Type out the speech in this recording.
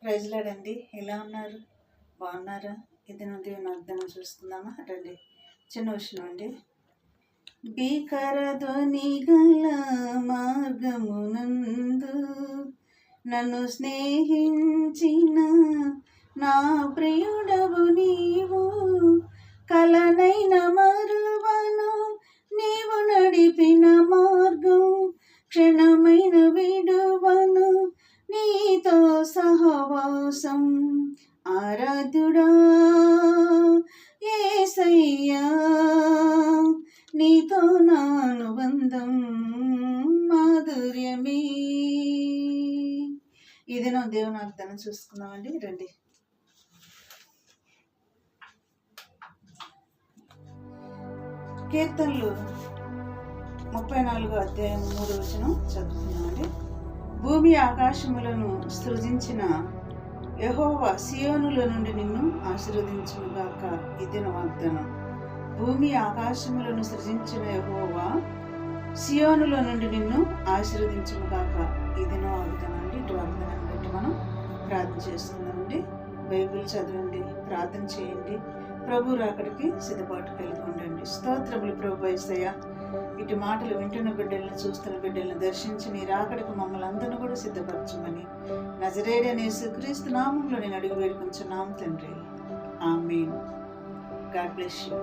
ప్రైజ్లాడండి. ఎలా ఉన్నారు? బాగున్నారా? ఇది దేవుని అర్థం చూసుకుందామా రండి. చిన్న విషయం అండి. భీకర ధ్వని గల మార్గమునందు నన్ను స్నేహించిన నా ప్రియుడవు నీవు, కలనైన మరువను నీవు నడిపిన మార్గం, క్షణమైన విడువను నీతో సహవాసం. ఆరాధ్యుడా యేసయ్యా, నీతో నా అనుబంధం మాధుర్యమే. ఇది నా దేవుని వాగ్దానం చూసుకుందామండి రండి. కీర్తనలు 34 అధ్యాయం 3 వచనం చదువుతున్నామండి. భూమి ఆకాశములను సృజించిన యెహోవా సియోనులో నుండి నిన్ను ఆశీర్వదించునుగాక. ఇది నా వాగ్దానం. భూమి ఆకాశములను సృజించిన యెహోవా సియోనులో నుండి నిన్ను ఆశీర్వదించునుగాక. ఇది నా వాగ్దానం అండి. ఇటు వాగ్దానాన్ని బట్టి మనం ప్రార్థన చేసుకుందామండి. బైబిల్ చదవండి, ప్రార్థన చేయండి, ప్రభు రాకడికి సిద్ధపాటు కలిగి ఉండండి. స్తోత్రములు ప్రభు యేసయ్యా. ఇటు మాటలు వింటున్న బిడ్డలను, చూస్తున్న బిడ్డలను దర్శించి నీ రాకడికి మమ్మల్ని అందరినీ కూడా సిద్ధపరచమని నజరేయుడైన యేసుక్రీస్తు నామములో నేను అడిగి వేడుకొంచున్నాము తండ్రి. ఆమేన్. God bless you.